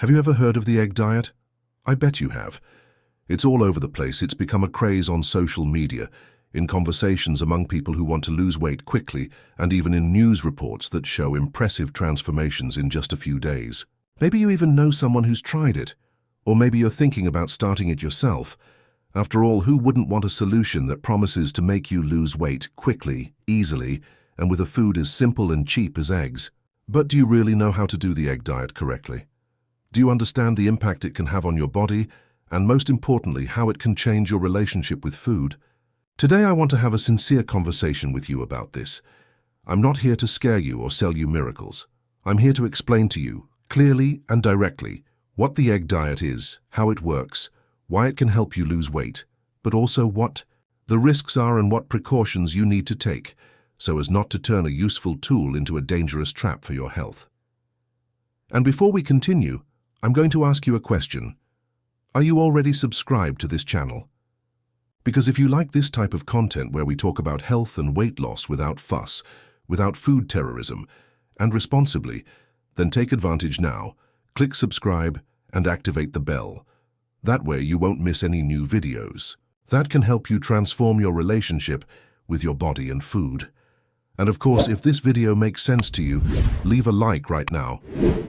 Have you ever heard of the egg diet? I bet you have. It's all over the place. It's become a craze on social media, in conversations among people who want to lose weight quickly, and even in news reports that show impressive transformations in just a few days. Maybe you even know someone who's tried it, or maybe you're thinking about starting it yourself. After all, who wouldn't want a solution that promises to make you lose weight quickly, easily, and with a food as simple and cheap as eggs? But do you really know how to do the egg diet correctly? Do you understand the impact it can have on your body, and most importantly, how it can change your relationship with food? Today I want to have a sincere conversation with you about this. I'm not here to scare you or sell you miracles. I'm here to explain to you, clearly and directly, what the egg diet is, how it works, why it can help you lose weight, but also what the risks are and what precautions you need to take so as not to turn a useful tool into a dangerous trap for your health. And before we continue, I'm going to ask you a question. Are you already subscribed to this channel? Because if you like this type of content where we talk about health and weight loss without fuss, without food terrorism, and responsibly, then take advantage now, click subscribe, and activate the bell. That way you won't miss any new videos. That can help you transform your relationship with your body and food. And of course, if this video makes sense to you, leave a like right now,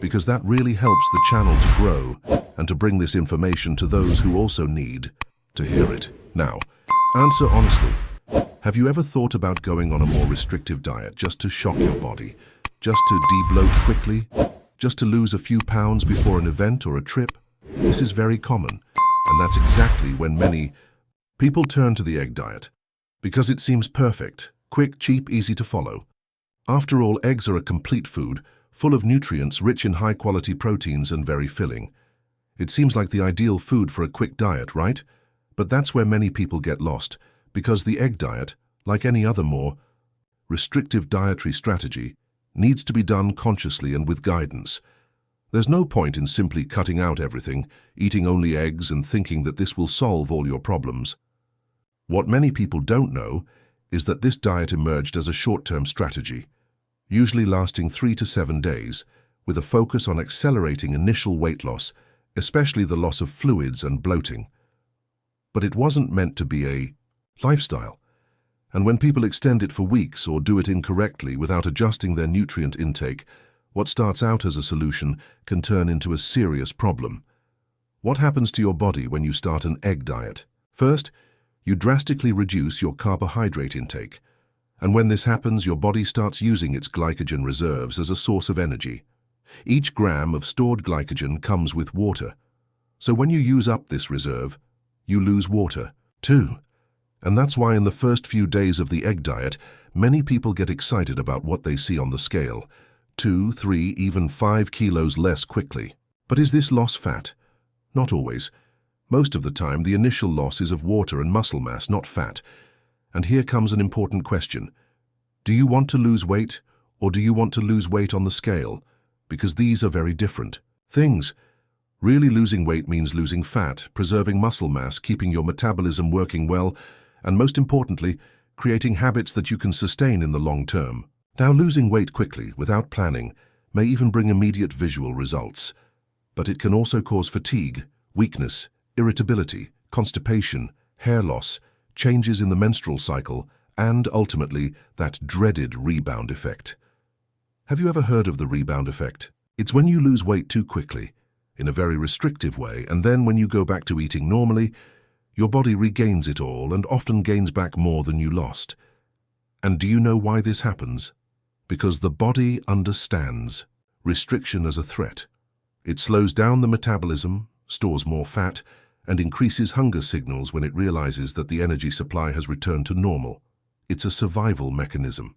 because that really helps the channel to grow and to bring this information to those who also need to hear it. Now, answer honestly. Have you ever thought about going on a more restrictive diet just to shock your body, just to de-bloat quickly, just to lose a few pounds before an event or a trip? This is very common, and that's exactly when many people turn to the egg diet, because it seems perfect, quick, cheap, easy to follow. After all, eggs are a complete food, full of nutrients, rich in high-quality proteins and very filling. It seems like the ideal food for a quick diet, right? But that's where many people get lost, because the egg diet, like any other more restrictive dietary strategy, needs to be done consciously and with guidance. There's no point in simply cutting out everything, eating only eggs and thinking that this will solve all your problems. What many people don't know is that this diet emerged as a short-term strategy, usually lasting 3 to 7 days, with a focus on accelerating initial weight loss, especially the loss of fluids and bloating. But it wasn't meant to be a lifestyle. And when people extend it for weeks or do it incorrectly without adjusting their nutrient intake, what starts out as a solution can turn into a serious problem. What happens to your body when you start an egg diet? First, you drastically reduce your carbohydrate intake. And when this happens, your body starts using its glycogen reserves as a source of energy. Each gram of stored glycogen comes with water. So when you use up this reserve, you lose water, too. And that's why in the first few days of the egg diet, many people get excited about what they see on the scale. 2, 3, even 5 kilos less quickly. But is this loss fat? Not always. Most of the time, the initial loss is of water and muscle mass, not fat. And here comes an important question. Do you want to lose weight, or do you want to lose weight on the scale? Because these are very different things. Really losing weight means losing fat, preserving muscle mass, keeping your metabolism working well, and most importantly, creating habits that you can sustain in the long term. Now, losing weight quickly, without planning, may even bring immediate visual results. But it can also cause fatigue, weakness, irritability, constipation, hair loss, changes in the menstrual cycle, and ultimately, that dreaded rebound effect. Have you ever heard of the rebound effect? It's when you lose weight too quickly, in a very restrictive way, and then when you go back to eating normally, your body regains it all and often gains back more than you lost. And do you know why this happens? Because the body understands restriction as a threat. It slows down the metabolism, stores more fat, and increases hunger signals when it realizes that the energy supply has returned to normal. It's a survival mechanism.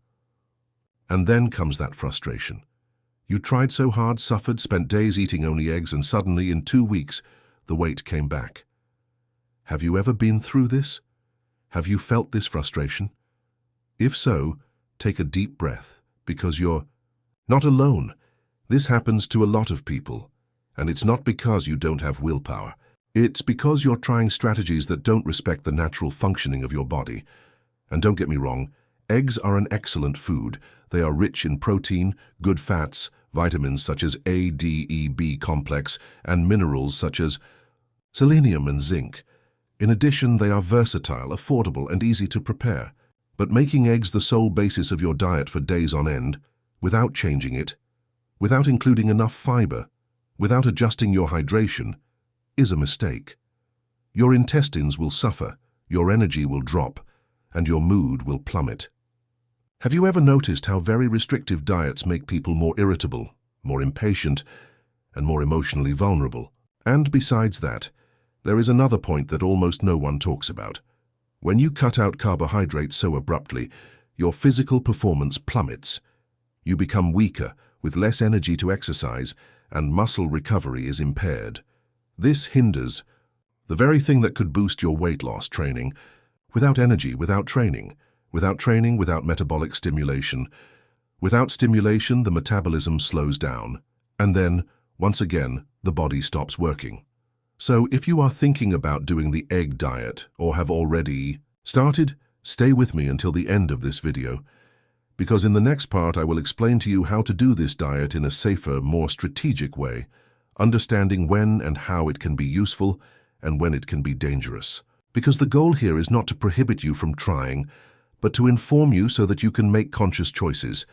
And then comes that frustration. You tried so hard, suffered, spent days eating only eggs, and suddenly, in 2 weeks, the weight came back. Have you ever been through this? Have you felt this frustration? If so, take a deep breath, because you're not alone. This happens to a lot of people, and it's not because you don't have willpower. It's because you're trying strategies that don't respect the natural functioning of your body. And don't get me wrong, eggs are an excellent food. They are rich in protein, good fats, vitamins such as A, D, E, B complex, and minerals such as selenium and zinc. In addition, they are versatile, affordable, and easy to prepare. But making eggs the sole basis of your diet for days on end, without changing it, without including enough fiber, without adjusting your hydration, is a mistake. Your intestines will suffer, your energy will drop, and your mood will plummet. Have you ever noticed how very restrictive diets make people more irritable, more impatient, and more emotionally vulnerable? And besides that, there is another point that almost no one talks about. When you cut out carbohydrates so abruptly, your physical performance plummets. You become weaker, with less energy to exercise, and muscle recovery is impaired. This hinders the very thing that could boost your weight loss training. Without energy, without training, without metabolic stimulation. Without stimulation, the metabolism slows down. And then, once again, the body stops working. So if you are thinking about doing the egg diet or have already started, stay with me until the end of this video, because in the next part I will explain to you how to do this diet in a safer, more strategic way, understanding when and how it can be useful and when it can be dangerous. Because the goal here is not to prohibit you from trying, but to inform you so that you can make conscious choices,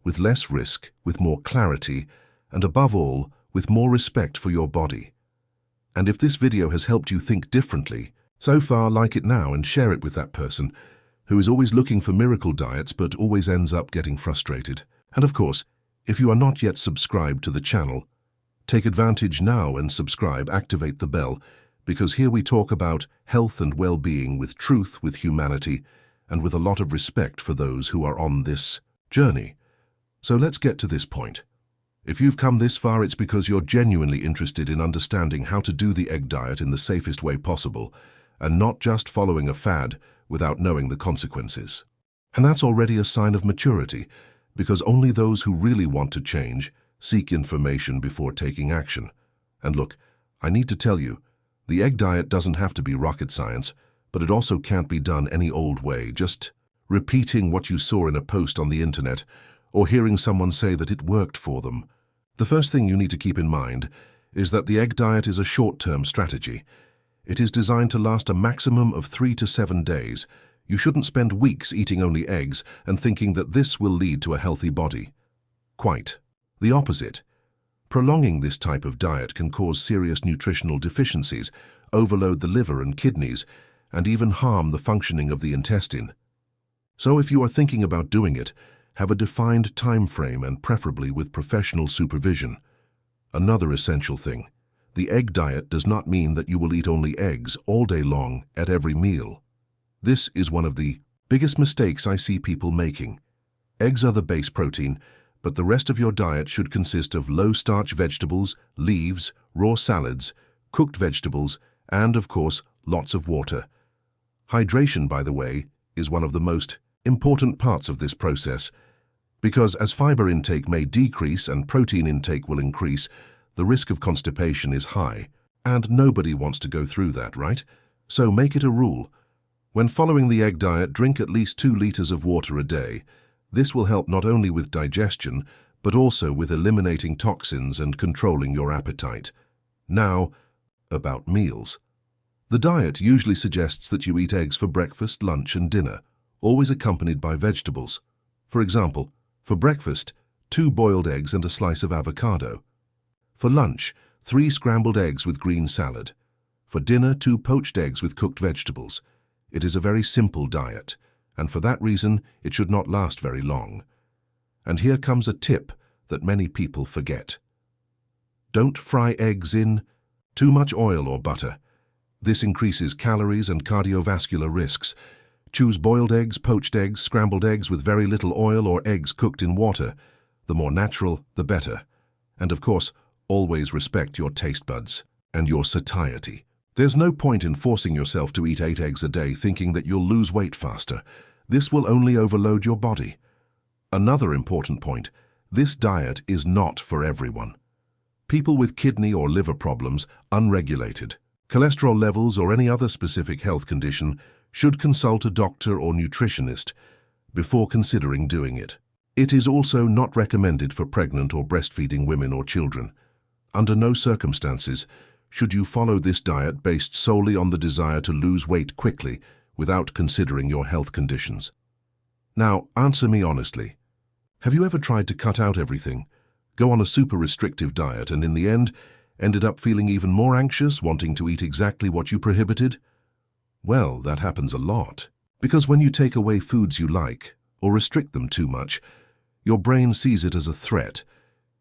with less risk, with more clarity, and above all, with more respect for your body. And if this video has helped you think differently, so far, like it now and share it with that person who is always looking for miracle diets but always ends up getting frustrated. And of course, if you are not yet subscribed to the channel, take advantage now and subscribe, activate the bell, because here we talk about health and well-being with truth, with humanity, and with a lot of respect for those who are on this journey. So let's get to this point. If you've come this far, it's because you're genuinely interested in understanding how to do the egg diet in the safest way possible, and not just following a fad without knowing the consequences. And that's already a sign of maturity, because only those who really want to change seek information before taking action. And look, I need to tell you, the egg diet doesn't have to be rocket science, but it also can't be done any old way, just repeating what you saw in a post on the internet, or hearing someone say that it worked for them. The first thing you need to keep in mind is that the egg diet is a short-term strategy. It is designed to last a maximum of 3 to 7 days. You shouldn't spend weeks eating only eggs and thinking that this will lead to a healthy body. Quite the opposite. Prolonging this type of diet can cause serious nutritional deficiencies, overload the liver and kidneys, and even harm the functioning of the intestine. So if you are thinking about doing it, have a defined time frame and preferably with professional supervision. Another essential thing, the egg diet does not mean that you will eat only eggs all day long at every meal. This is one of the biggest mistakes I see people making. Eggs are the base protein, but the rest of your diet should consist of low-starch vegetables, leaves, raw salads, cooked vegetables, and, of course, lots of water. Hydration, by the way, is one of the most important parts of this process, because as fiber intake may decrease and protein intake will increase, the risk of constipation is high, and nobody wants to go through that, right? So make it a rule. When following the egg diet, drink at least 2 liters of water a day. This will help not only with digestion, but also with eliminating toxins and controlling your appetite. Now, about meals. The diet usually suggests that you eat eggs for breakfast, lunch, and dinner, always accompanied by vegetables. For example, for breakfast, 2 boiled eggs and a slice of avocado. For lunch, 3 scrambled eggs with green salad. For dinner, 2 poached eggs with cooked vegetables. It is a very simple diet, and for that reason, it should not last very long. And here comes a tip that many people forget. Don't fry eggs in too much oil or butter. This increases calories and cardiovascular risks. Choose boiled eggs, poached eggs, scrambled eggs with very little oil, or eggs cooked in water. The more natural, the better. And of course, always respect your taste buds and your satiety. There's no point in forcing yourself to eat 8 eggs a day thinking that you'll lose weight faster. This will only overload your body. Another important point, this diet is not for everyone. People with kidney or liver problems, unregulated, cholesterol levels, or any other specific health condition should consult a doctor or nutritionist before considering doing it. It is also not recommended for pregnant or breastfeeding women or children. Under no circumstances should you follow this diet based solely on the desire to lose weight quickly without considering your health conditions. Now, answer me honestly. Have you ever tried to cut out everything, go on a super restrictive diet, and in the end, ended up feeling even more anxious, wanting to eat exactly what you prohibited? Well, that happens a lot. Because when you take away foods you like, or restrict them too much, your brain sees it as a threat.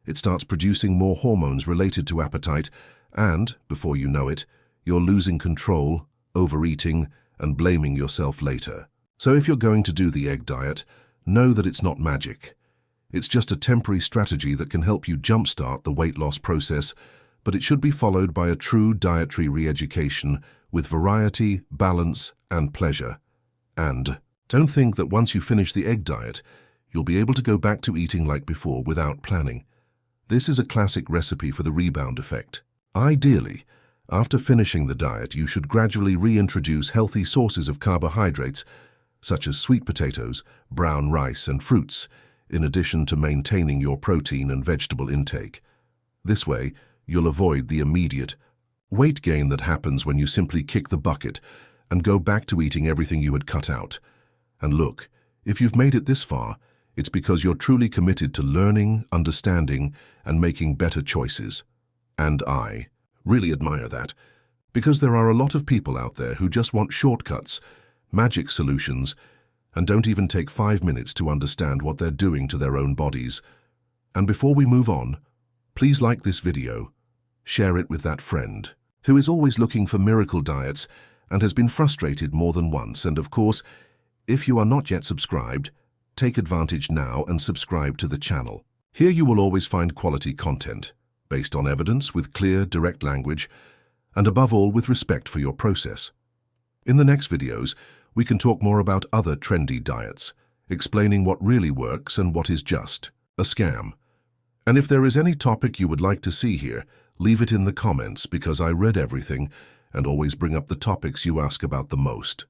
It starts producing more hormones related to appetite, and, before you know it, you're losing control, overeating, and blaming yourself later. So if you're going to do the egg diet, know that it's not magic. It's just a temporary strategy that can help you jumpstart the weight loss process, but it should be followed by a true dietary re-education with variety, balance, and pleasure. And don't think that once you finish the egg diet, you'll be able to go back to eating like before without planning. This is a classic recipe for the rebound effect. Ideally, after finishing the diet, you should gradually reintroduce healthy sources of carbohydrates, such as sweet potatoes, brown rice, and fruits, in addition to maintaining your protein and vegetable intake. This way, you'll avoid the immediate weight gain that happens when you simply kick the bucket and go back to eating everything you had cut out. And look, if you've made it this far, it's because you're truly committed to learning, understanding, and making better choices. And I really admire that, because there are a lot of people out there who just want shortcuts, magic solutions, and don't even take 5 minutes to understand what they're doing to their own bodies. And before we move on, please like this video, share it with that friend who is always looking for miracle diets and has been frustrated more than once. And of course, if you are not yet subscribed, take advantage now and subscribe to the channel. Here you will always find quality content, based on evidence with clear, direct language, and above all with respect for your process. In the next videos, we can talk more about other trendy diets, explaining what really works and what is just a scam. And if there is any topic you would like to see here, leave it in the comments, because I read everything and always bring up the topics you ask about the most.